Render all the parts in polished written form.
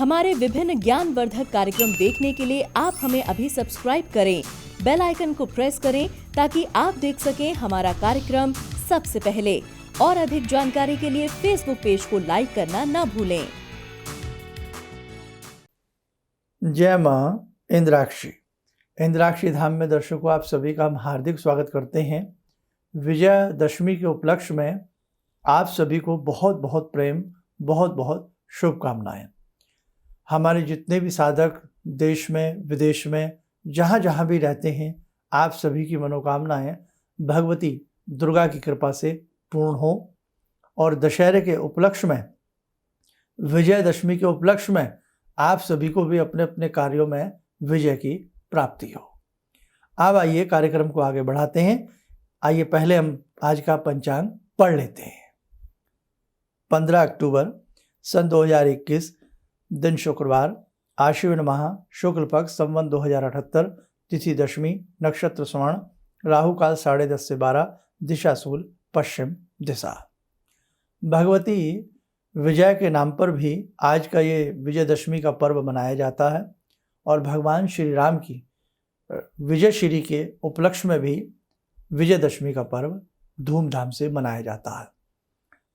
हमारे विभिन्न ज्ञानवर्धक कार्यक्रम देखने के लिए आप हमें अभी सब्सक्राइब करें, बेल आइकन को प्रेस करें ताकि आप देख सकें हमारा कार्यक्रम सबसे पहले। और अधिक जानकारी के लिए फेसबुक पेज को लाइक करना न भूलें। जय मां इंद्राक्षी। इंद्राक्षी धाम में दर्शकों आप सभी का हम हार्दिक स्वागत करते हैं। विजयादशमी के उपलक्ष्य में आप सभी को बहुत बहुत प्रेम, बहुत बहुत शुभकामनाएं। हमारे जितने भी साधक देश में विदेश में जहाँ जहाँ भी रहते हैं, आप सभी की मनोकामनाएं भगवती दुर्गा की कृपा से पूर्ण हो और दशहरे के उपलक्ष्य में, विजयदशमी के उपलक्ष्य में आप सभी को भी अपने अपने कार्यों में विजय की प्राप्ति हो। अब आइए कार्यक्रम को आगे बढ़ाते हैं। आइए पहले हम आज का पंचांग पढ़ लेते हैं। 15 अक्टूबर सन 2021, दिन शुक्रवार, आश्विन माह, शुक्ल पक्ष, संवत 2078, तिथि दशमी, नक्षत्र स्वर्ण, राहु काल 10:30 से 12, दिशा शूल पश्चिम दिशा। भगवती विजय के नाम पर भी आज का ये विजयदशमी का पर्व मनाया जाता है और भगवान श्री राम की विजय श्री के उपलक्ष्य में भी विजयदशमी का पर्व धूमधाम से मनाया जाता है।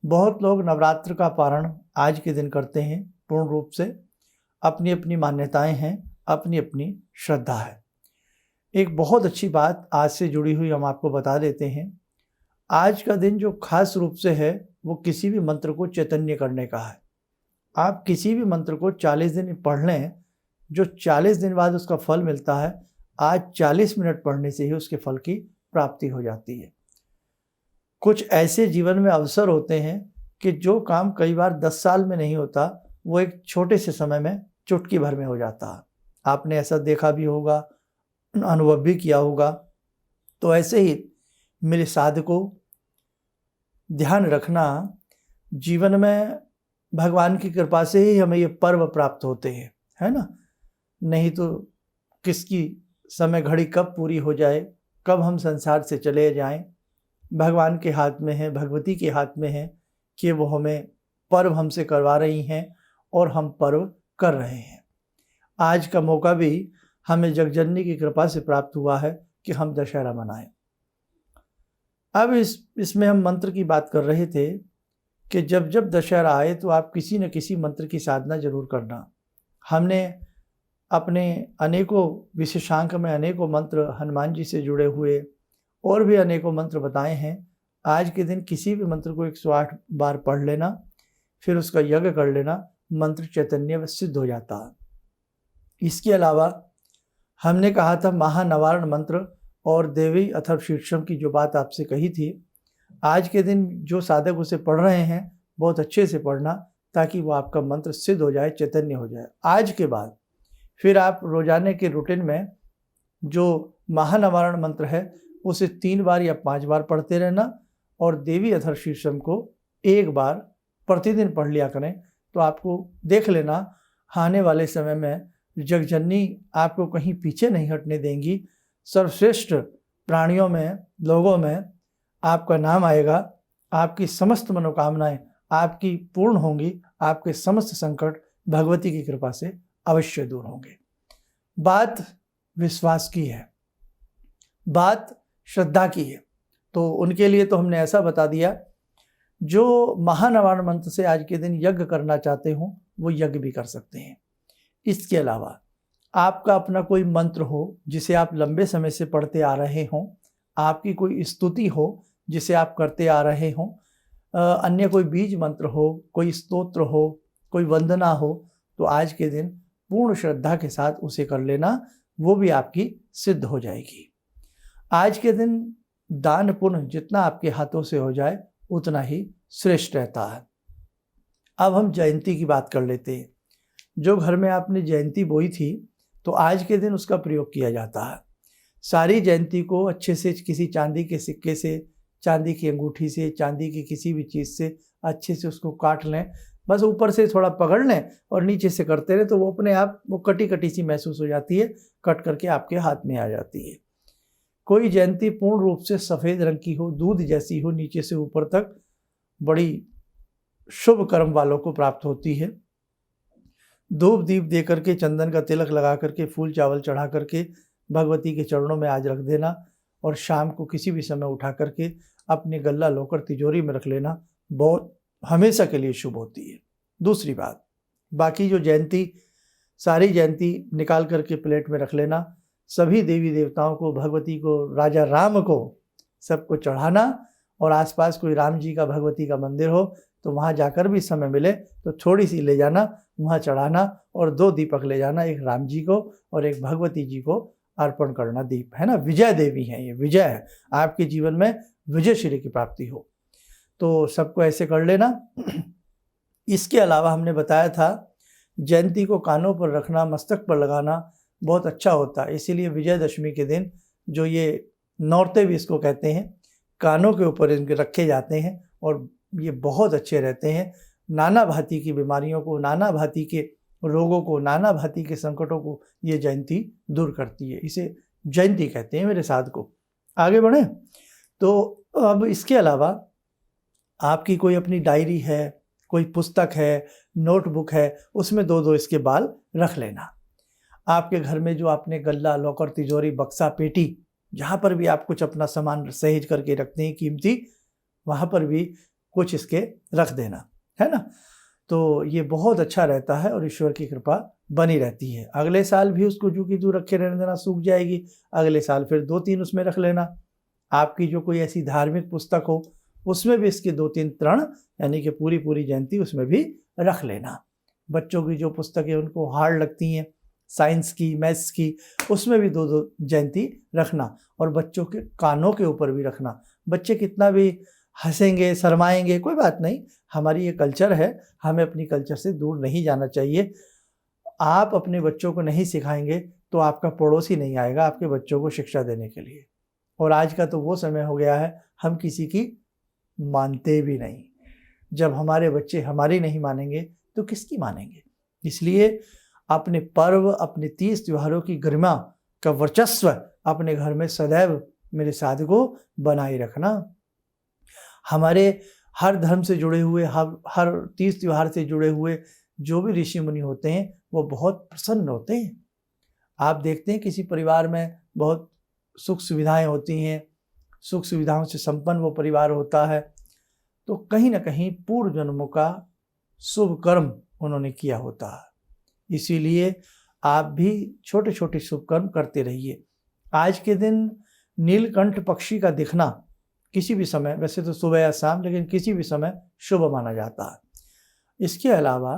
बहुत लोग नवरात्र का पारण आज के दिन करते हैं पूर्ण रूप से। अपनी अपनी मान्यताएं हैं, अपनी अपनी श्रद्धा है। एक बहुत अच्छी बात आज से जुड़ी हुई हम आपको बता देते हैं। आज का दिन जो खास रूप से है वो किसी भी मंत्र को चैतन्य करने का है। आप किसी भी मंत्र को 40 दिन पढ़ लें, जो 40 दिन बाद उसका फल मिलता है, आज 40 मिनट पढ़ने से ही उसके फल की प्राप्ति हो जाती है। कुछ ऐसे जीवन में अवसर होते हैं कि जो काम कई बार 10 साल में नहीं होता, वो एक छोटे से समय में चुटकी भर में हो जाता है। आपने ऐसा देखा भी होगा, अनुभव भी किया होगा। तो ऐसे ही मेरे साधकों, ध्यान रखना, जीवन में भगवान की कृपा से ही हमें ये पर्व प्राप्त होते हैं, है ना। नहीं तो किसकी समय घड़ी कब पूरी हो जाए, कब हम संसार से चले जाएं, भगवान के हाथ में है, भगवती के हाथ में है कि वो हमें पर्व हमसे करवा रही हैं और हम पर्व कर रहे हैं। आज का मौका भी हमें जगजननी की कृपा से प्राप्त हुआ है कि हम दशहरा मनाएं। अब इसमें हम मंत्र की बात कर रहे थे कि जब जब दशहरा आए तो आप किसी न किसी मंत्र की साधना जरूर करना। हमने अपने अनेकों विशेषांक में अनेकों मंत्र हनुमान जी से जुड़े हुए और भी अनेकों मंत्र बताए हैं। आज के दिन किसी भी मंत्र को 108 बार पढ़ लेना, फिर उसका यज्ञ कर लेना, मंत्र चैतन्य सिद्ध हो जाता है। इसके अलावा हमने कहा था महानवारण मंत्र और देवी अथर्व शीर्षम की जो बात आपसे कही थी, आज के दिन जो साधक उसे पढ़ रहे हैं बहुत अच्छे से पढ़ना, ताकि वो आपका मंत्र सिद्ध हो जाए, चैतन्य हो जाए। आज के बाद फिर आप रोजाने के रूटीन में जो महानवारण मंत्र है उसे 3 बार या 5 बार पढ़ते रहना और देवी अथर्व शीर्षम को 1 बार प्रतिदिन पढ़ लिया करें। तो आपको देख लेना, आने वाले समय में जगजननी आपको कहीं पीछे नहीं हटने देंगी। सर्वश्रेष्ठ प्राणियों में, लोगों में आपका नाम आएगा। आपकी समस्त मनोकामनाएं आपकी पूर्ण होंगी। आपके समस्त संकट भगवती की कृपा से अवश्य दूर होंगे। बात विश्वास की है, बात श्रद्धा की है। तो उनके लिए तो हमने ऐसा बता दिया, जो महानवारण मंत्र से आज के दिन यज्ञ करना चाहते हो वो यज्ञ भी कर सकते हैं। इसके अलावा आपका अपना कोई मंत्र हो जिसे आप लंबे समय से पढ़ते आ रहे हों, आपकी कोई स्तुति हो जिसे आप करते आ रहे हों, अन्य कोई बीज मंत्र हो, कोई स्तोत्र हो, कोई वंदना हो, तो आज के दिन पूर्ण श्रद्धा के साथ उसे कर लेना, वो भी आपकी सिद्ध हो जाएगी। आज के दिन दान पुण्य जितना आपके हाथों से हो जाए उतना ही श्रेष्ठ रहता है। अब हम जयंती की बात कर लेते हैं। जो घर में आपने जयंती बोई थी तो आज के दिन उसका प्रयोग किया जाता है। सारी जयंती को अच्छे से किसी चांदी के सिक्के से, चांदी की अंगूठी से, चांदी की किसी भी चीज़ से अच्छे से उसको काट लें। बस ऊपर से थोड़ा पकड़ लें और नीचे से करते रहें तो वो अपने आप वो कटी कटी सी महसूस हो जाती है, कट करके आपके हाथ में आ जाती है। कोई जयंती पूर्ण रूप से सफ़ेद रंग की हो, दूध जैसी हो, नीचे से ऊपर तक, बड़ी शुभ कर्म वालों को प्राप्त होती है। धूप दीप दे करके, चंदन का तिलक लगा करके, फूल चावल चढ़ा करके भगवती के चरणों में आज रख देना और शाम को किसी भी समय उठा करके अपनी गल्ला लोकर तिजोरी में रख लेना, बहुत हमेशा के लिए शुभ होती है। दूसरी बात, बाकी जो जयंती, सारी जयंती निकाल करके प्लेट में रख लेना, सभी देवी देवताओं को, भगवती को, राजा राम को, सबको चढ़ाना और आसपास कोई राम जी का, भगवती का मंदिर हो तो वहाँ जाकर भी समय मिले तो थोड़ी सी ले जाना, वहाँ चढ़ाना और 2 दीपक ले जाना, एक राम जी को और एक भगवती जी को अर्पण करना दीप, है ना। विजय देवी हैं ये, विजय है, आपके जीवन में विजय श्री की प्राप्ति हो, तो सबको ऐसे कर लेना। इसके अलावा हमने बताया था जयंती को कानों पर रखना, मस्तक पर लगाना बहुत अच्छा होता है, इसीलिए विजयदशमी के दिन जो ये नौरते भी इसको कहते हैं, कानों के ऊपर इनके रखे जाते हैं और ये बहुत अच्छे रहते हैं। नाना भांति की बीमारियों को, नाना भांति के रोगों को, नाना भांति के संकटों को ये जयंती दूर करती है, इसे जयंती कहते हैं मेरे साथ को। आगे बढ़ें तो अब इसके अलावा आपकी कोई अपनी डायरी है, कोई पुस्तक है, नोटबुक है, उसमें 2-2 इसके बाल रख लेना। आपके घर में जो आपने गल्ला, लॉकर, तिजोरी, बक्सा, पेटी, जहाँ पर भी आप कुछ अपना सामान सहेज करके रखते हैं कीमती, वहाँ पर भी कुछ इसके रख देना, है ना। तो ये बहुत अच्छा रहता है और ईश्वर की कृपा बनी रहती है। अगले साल भी उसको जो कि तू रखे रहने देना, सूख जाएगी, अगले साल फिर 2-3 उसमें रख लेना। आपकी जो कोई ऐसी धार्मिक पुस्तक हो उसमें भी इसके 2-3 तरण, यानी कि पूरी जयंती उसमें भी रख लेना। बच्चों की जो पुस्तकें उनको हार्ड लगती हैं, साइंस की, मैथ्स की, उसमें भी 2-2 जयंती रखना और बच्चों के कानों के ऊपर भी रखना। बच्चे कितना भी हंसेंगे, शर्माएंगे, कोई बात नहीं, हमारी ये कल्चर है, हमें अपनी कल्चर से दूर नहीं जाना चाहिए। आप अपने बच्चों को नहीं सिखाएंगे तो आपका पड़ोसी नहीं आएगा आपके बच्चों को शिक्षा देने के लिए। और आज का तो वो समय हो गया है, हम किसी की मानते भी नहीं। जब हमारे बच्चे हमारी नहीं मानेंगे तो किसकी मानेंगे। इसलिए अपने पर्व, अपने 30 त्योहारों की गरिमा का वर्चस्व अपने घर में सदैव मेरे साथ को बनाए रखना। हमारे हर धर्म से जुड़े हुए, हर 30 त्योहार से जुड़े हुए जो भी ऋषि मुनि होते हैं वो बहुत प्रसन्न होते हैं। आप देखते हैं किसी परिवार में बहुत सुख सुविधाएं होती हैं, सुख सुविधाओं से संपन्न वो परिवार होता है, तो कहीं ना कहीं पूर्व जन्मों का शुभ कर्म उन्होंने किया होता है। इसीलिए आप भी छोटे छोटे शुभ कर्म करते रहिए। आज के दिन नीलकंठ पक्षी का दिखना किसी भी समय, वैसे तो सुबह या शाम, लेकिन किसी भी समय शुभ माना जाता है। इसके अलावा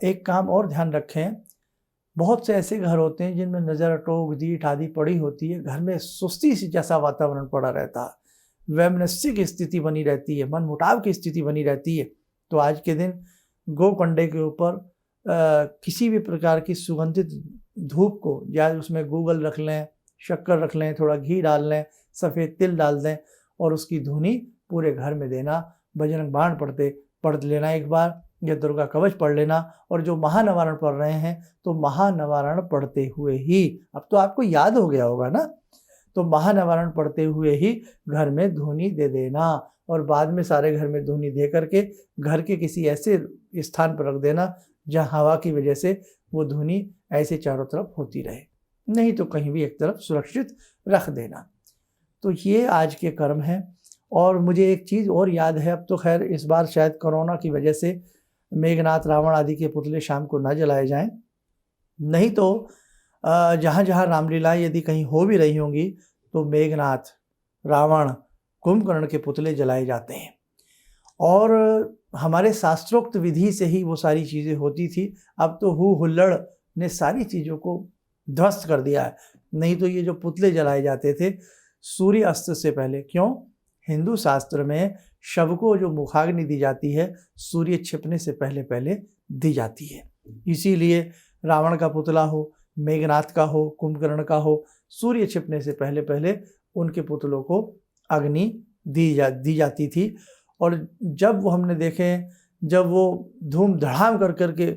एक काम और ध्यान रखें, बहुत से ऐसे घर होते हैं जिनमें नज़र, टोक, दीठ आदि पड़ी होती है, घर में सुस्ती सी जैसा वातावरण पड़ा रहता है, वैमनस्य की स्थिति बनी रहती है, मनमुटाव की स्थिति बनी रहती है। तो आज के दिन गोकंडे के ऊपर किसी भी प्रकार की सुगंधित धूप को, या उसमें गूगल रख लें, शक्कर रख लें, थोड़ा घी डाल लें, सफ़ेद तिल डाल दें और उसकी धुनी पूरे घर में देना। बजरंग बाण पढ़ लेना एक बार, या दुर्गा कवच पढ़ लेना। और जो महानवारण पढ़ रहे हैं तो महानवारण पढ़ते हुए ही, अब तो आपको याद हो गया होगा ना, तो महानवारण पढ़ते हुए ही घर में धुनी दे देना और बाद में सारे घर में धुनी दे करके घर के किसी ऐसे स्थान पर रख देना जहाँ हवा की वजह से वो धुनी ऐसे चारों तरफ होती रहे, नहीं तो कहीं भी एक तरफ सुरक्षित रख देना। तो ये आज के कर्म हैं। और मुझे एक चीज़ और याद है, अब तो खैर इस बार शायद कोरोना की वजह से मेघनाथ, रावण आदि के पुतले शाम को न जलाए जाएं, नहीं तो जहाँ जहाँ रामलीला यदि कहीं हो भी रही होंगी तो मेघनाथ, रावण, कुंभकर्ण के पुतले जलाए जाते हैं। और हमारे शास्त्रोक्त विधि से ही वो सारी चीज़ें होती थी। अब तो हुल्लड़ ने सारी चीज़ों को ध्वस्त कर दिया है। नहीं तो ये जो पुतले जलाए जाते थे सूर्य अस्त से पहले, क्यों, हिंदू शास्त्र में शव को जो मुखाग्नि दी जाती है सूर्य छिपने से पहले पहले दी जाती है। इसीलिए रावण का पुतला हो, मेघनाथ का हो, कुंभकर्ण का हो, सूर्य छिपने से पहले पहले उनके पुतलों को अग्नि दी जाती थी। और जब वो हमने देखे, जब वो धूम धड़ाम कर करके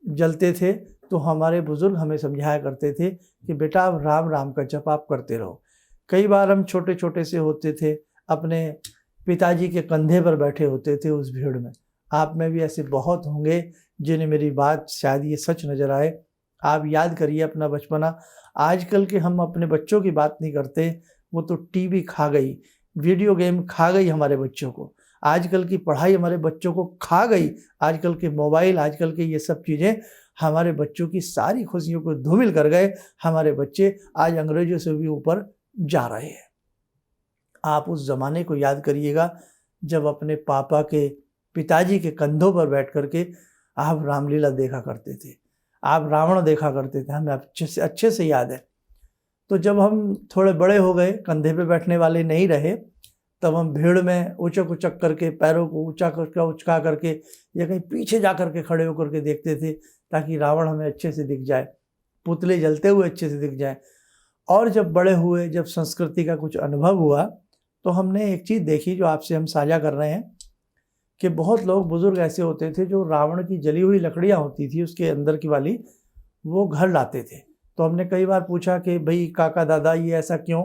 जलते थे तो हमारे बुजुर्ग हमें समझाया करते थे कि बेटा आप राम राम का जप आप करते रहो। कई बार हम छोटे छोटे से होते थे, अपने पिताजी के कंधे पर बैठे होते थे उस भीड़ में। आप में भी ऐसे बहुत होंगे जिन्हें मेरी बात शायद ये सच नज़र आए, आप याद करिए अपना बचपना। आजकल के हम अपने बच्चों की बात नहीं करते, वो तो टीवी खा गई, वीडियो गेम खा गई हमारे बच्चों को, आजकल की पढ़ाई हमारे बच्चों को खा गई, आजकल के मोबाइल, आजकल के ये सब चीज़ें हमारे बच्चों की सारी खुशियों को धूमिल कर गए। हमारे बच्चे आज अंग्रेजों से भी ऊपर जा रहे हैं। आप उस ज़माने को याद करिएगा जब अपने पापा के, पिताजी के कंधों पर बैठ करके आप रामलीला देखा करते थे, आप रावण देखा करते थे, हमें अच्छे से याद है। तो जब हम थोड़े बड़े हो गए, कंधे पे बैठने वाले नहीं रहे, तब हम भीड़ में उचक उचक करके, पैरों को उचका करके या कहीं पीछे जा करके खड़े होकर के देखते थे, ताकि रावण हमें अच्छे से दिख जाए, पुतले जलते हुए अच्छे से दिख जाए। और जब बड़े हुए, जब संस्कृति का कुछ अनुभव हुआ, तो हमने एक चीज़ देखी जो आपसे हम साझा कर रहे हैं कि बहुत लोग, बुजुर्ग ऐसे होते थे जो रावण की जली हुई लकड़ियाँ होती थी उसके अंदर की वाली, वो घर लाते थे। तो हमने कई बार पूछा कि भाई काका दादा ये ऐसा क्यों?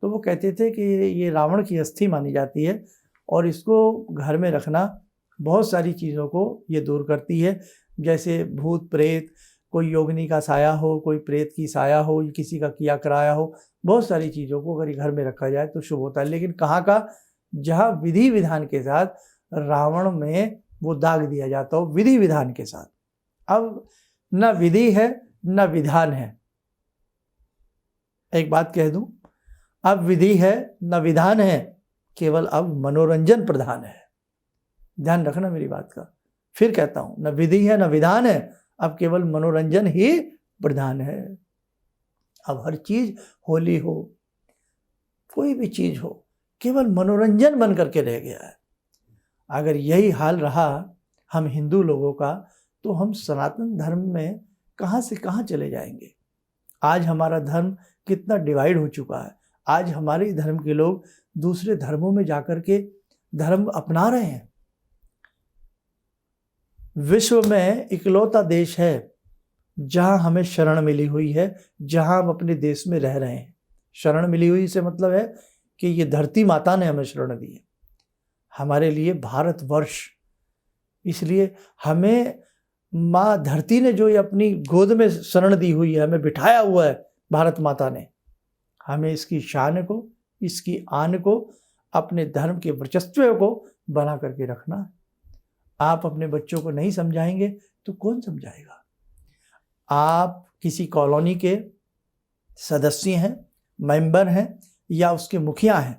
तो वो कहते थे कि ये रावण की अस्थि मानी जाती है और इसको घर में रखना बहुत सारी चीज़ों को ये दूर करती है, जैसे भूत प्रेत, कोई योगिनी का साया हो, कोई प्रेत की साया हो, किसी का किया कराया हो, बहुत सारी चीज़ों को अगर घर में रखा जाए तो शुभ होता है। लेकिन कहाँ का, जहाँ विधि विधान के साथ रावण में वो दाग दिया जाता हो, विधि विधान के साथ। अब न विधि है न विधान है। एक बात कह दूं, अब विधि है न विधान है, केवल अब मनोरंजन प्रधान है। ध्यान रखना मेरी बात का, फिर कहता हूं, न विधि है न विधान है, अब केवल मनोरंजन ही प्रधान है। अब हर चीज, होली हो, कोई भी चीज हो, केवल मनोरंजन बन करके रह गया है। अगर यही हाल रहा हम हिंदू लोगों का, तो हम सनातन धर्म में कहाँ से कहाँ चले जाएंगे। आज हमारा धर्म कितना डिवाइड हो चुका है। आज हमारे धर्म के लोग दूसरे धर्मों में जाकर के धर्म अपना रहे हैं। विश्व में इकलौता देश है जहां हमें शरण मिली हुई है, जहां हम अपने देश में रह रहे हैं। शरण मिली हुई से मतलब है कि ये धरती माता ने हमें शरण दी है, हमारे लिए भारतवर्ष। इसलिए हमें माँ धरती ने जो ये अपनी गोद में शरण दी हुई है, हमें बिठाया हुआ है भारत माता ने, हमें इसकी शान को, इसकी आन को, अपने धर्म के वर्चस्व को बना करके रखना है। आप अपने बच्चों को नहीं समझाएंगे तो कौन समझाएगा। आप किसी कॉलोनी के सदस्य हैं, मेंबर हैं या उसके मुखिया हैं,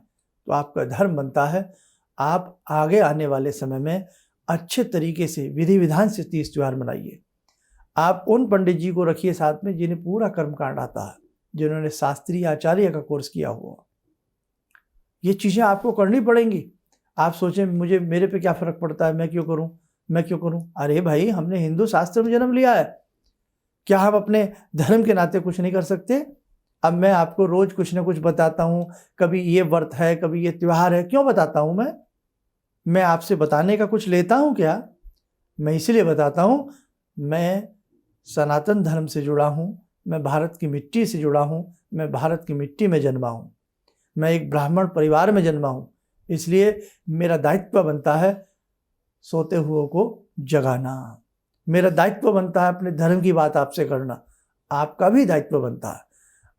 तो आपका धर्म बनता है आप आगे आने वाले समय में अच्छे तरीके से विधि विधान से तीज त्योहार मनाइए। आप उन पंडित जी को रखिए साथ में जिन्हें पूरा कर्मकांड आता है, जिन्होंने शास्त्रीय आचार्य का कोर्स किया हुआ। ये चीज़ें आपको करनी पड़ेंगी। आप सोचें मुझे, मेरे पे क्या फ़र्क पड़ता है, मैं क्यों करूं। अरे भाई, हमने हिंदू शास्त्र में जन्म लिया है, क्या हम अपने धर्म के नाते कुछ नहीं कर सकते? अब मैं आपको रोज़ कुछ ना कुछ बताता हूँ, कभी ये व्रत है, कभी ये त्यौहार है। क्यों बताता हूँ मैं आपसे बताने का कुछ लेता हूँ क्या? मैं इसलिए बताता हूँ, मैं सनातन धर्म से जुड़ा हूँ, मैं भारत की मिट्टी से जुड़ा हूँ, मैं भारत की मिट्टी में जन्मा हूँ, मैं एक ब्राह्मण परिवार में जन्मा हूँ। इसलिए मेरा दायित्व बनता है सोते हुओं को जगाना, मेरा दायित्व बनता है अपने धर्म की बात आपसे करना, आपका भी दायित्व बनता है।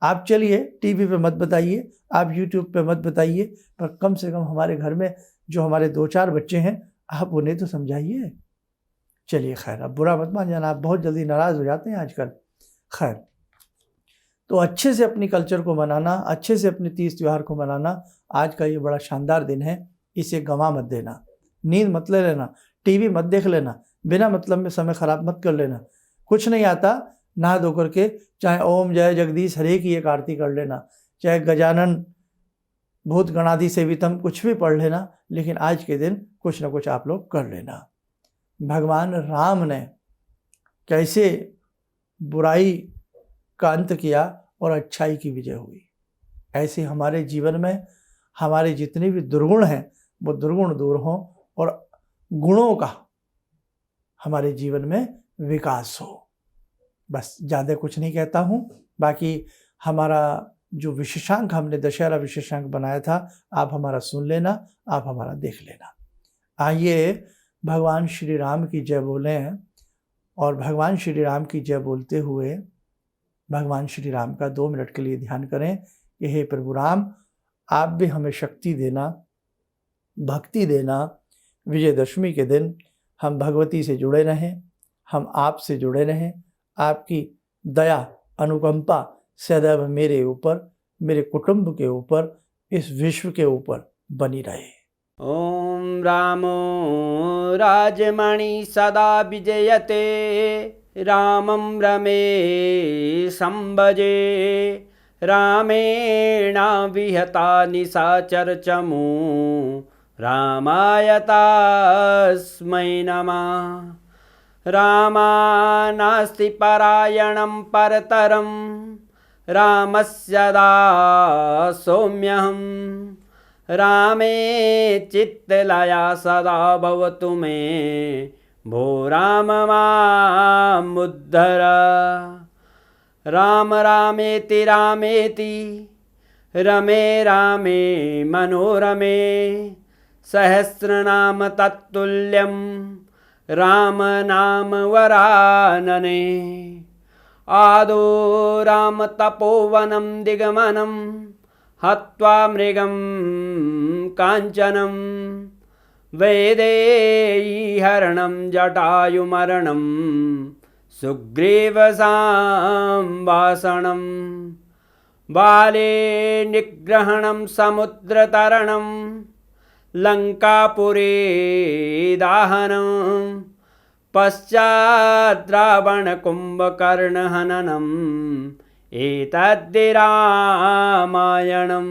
आप चलिए टीवी पे मत बताइए, आप यूट्यूब पे मत बताइए, पर कम से कम हमारे घर में जो हमारे 2-4 बच्चे हैं, आप उन्हें तो समझाइए। चलिए खैर, अब बुरा मत मान जाना, आप बहुत जल्दी नाराज़ हो जाते हैं आजकल। खैर, तो अच्छे से अपनी कल्चर को मनाना, अच्छे से अपने तीज त्यौहार को मनाना। आज का ये बड़ा शानदार दिन है, इसे गंवा मत देना, नींद मत ले लेना, टीवी मत देख लेना, बिना मतलब में समय खराब मत कर लेना। कुछ नहीं आता, नहा धो करके चाहे ओम जय जगदीश हरे की एक आरती कर लेना, चाहे गजानन भूत गणाधि सेवितम कुछ भी पढ़ लेना, लेकिन आज के दिन कुछ ना कुछ आप लोग कर लेना। भगवान राम ने कैसे बुराई का अंत किया और अच्छाई की विजय हुई, ऐसे हमारे जीवन में हमारे जितने भी दुर्गुण हैं वो दुर्गुण दूर हों और गुणों का हमारे जीवन में विकास हो। बस ज़्यादा कुछ नहीं कहता हूँ। बाकी हमारा जो विशेषांक हमने दशहरा विशेषांक बनाया था, आप हमारा सुन लेना, आप हमारा देख लेना। आइए भगवान श्री राम की जय बोलें और भगवान श्री राम की जय बोलते हुए भगवान श्री राम का 2 मिनट के लिए ध्यान करें कि हे प्रभु राम, आप भी हमें शक्ति देना, भक्ति देना। विजयदशमी के दिन हम भगवती से जुड़े रहें, हम आप से जुड़े रहें। आपकी दया अनुकंपा सदैव मेरे ऊपर, मेरे कुटुंब के ऊपर, इस विश्व के ऊपर बनी रहे। ॐ रामो राजमणि सदा विजयते, रामं रमे संभजे, रामेण विहता निशाचरचमू, रामाय तस्मै नमः। रामानास्ति परायणं परतरं, रामस्य दासोऽम्यहम्। रामे चित्तलया सदा भवतु मे, भो राम मामुद्धर। राम रामेति रामेति, रमे रामे मनोरमे, सहस्रनाम तत्तुल्यं, राम नाम वरानने। आदो राम तपोवनं दिगमनं, हत्वा मृगं काञ्चनं, वैदेहीहरणं जटायुमरणं, सुग्रीवसंवासनं। बाले निग्रहणं समुद्रतरणं, लङ्कापुरे दाहनं, पश्चात् रावणकुम्भकर्णहननम्, एतद्धि रामायणम्।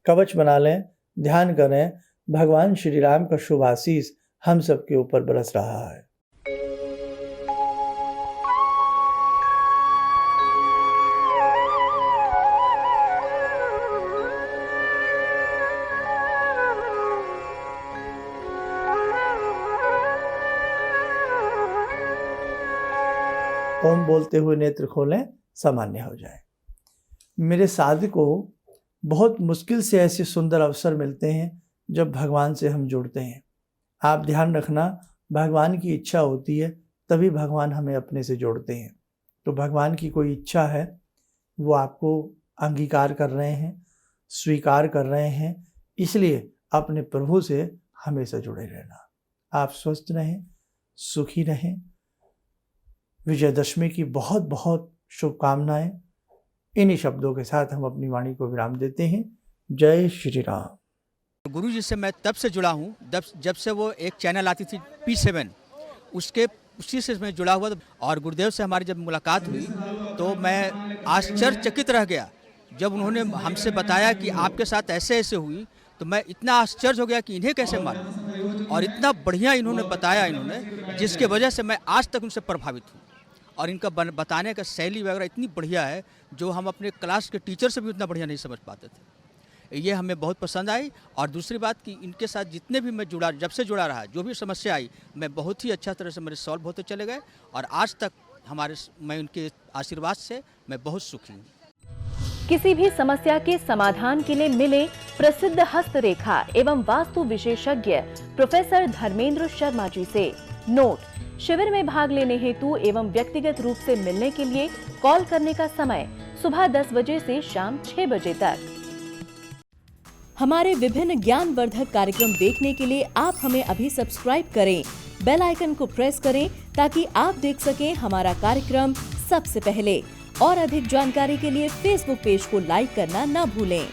कवच बना लें, ध्यान करें, भगवान श्री राम का शुभ आशीष हम सबके ऊपर बरस रहा है। ओम बोलते हुए नेत्र खोलें, सामान्य हो जाए। मेरे साधकों, बहुत मुश्किल से ऐसे सुंदर अवसर मिलते हैं जब भगवान से हम जुड़ते हैं। आप ध्यान रखना, भगवान की इच्छा होती है तभी भगवान हमें अपने से जोड़ते हैं। तो भगवान की कोई इच्छा है, वो आपको अंगीकार कर रहे हैं, स्वीकार कर रहे हैं, इसलिए अपने प्रभु से हमेशा जुड़े रहना। आप स्वस्थ रहें, सुखी रहें। विजयदशमी की बहुत बहुत शुभकामनाएं। इन्हीं शब्दों के साथ हम अपनी वाणी को विराम देते हैं। जय श्री राम। गुरु जी से मैं तब से जुड़ा हूँ जब से वो एक चैनल आती थी P7, उसी से मैं जुड़ा हुआ। और गुरुदेव से हमारी जब मुलाकात हुई तो मैं आश्चर्यचकित रह गया। जब उन्होंने हमसे बताया कि आपके साथ ऐसे ऐसे हुई, तो मैं इतना आश्चर्य हो गया कि इन्हें कैसे मालूम। और इतना बढ़िया इन्होंने बताया, जिसके वजह से मैं आज तक उनसे प्रभावित हूँ। और इनका बताने का शैली वगैरह इतनी बढ़िया है, जो हम अपने क्लास के टीचर से भी उतना बढ़िया नहीं समझ पाते थे। ये हमें बहुत पसंद आई। और दूसरी बात कि इनके साथ जितने भी मैं जुड़ा, जब से जुड़ा रहा, जो भी समस्या आई, मैं बहुत ही अच्छा तरह से मेरे सॉल्व होते चले गए। और आज तक मैं उनके आशीर्वाद से मैं बहुत सुखी हूँ। किसी भी समस्या के समाधान के लिए मिले प्रसिद्ध हस्तरेखा एवं वास्तु विशेषज्ञ प्रोफेसर धर्मेंद्र शर्मा जी से। नोट: शिविर में भाग लेने हेतु एवं व्यक्तिगत रूप से मिलने के लिए कॉल करने का समय सुबह 10 बजे से शाम 6 बजे तक। हमारे विभिन्न ज्ञानवर्धक कार्यक्रम देखने के लिए आप हमें अभी सब्सक्राइब करें, बेल आइकन को प्रेस करें ताकि आप देख सकें हमारा कार्यक्रम सबसे पहले। और अधिक जानकारी के लिए फेसबुक पेज को लाइक करना न भूलें।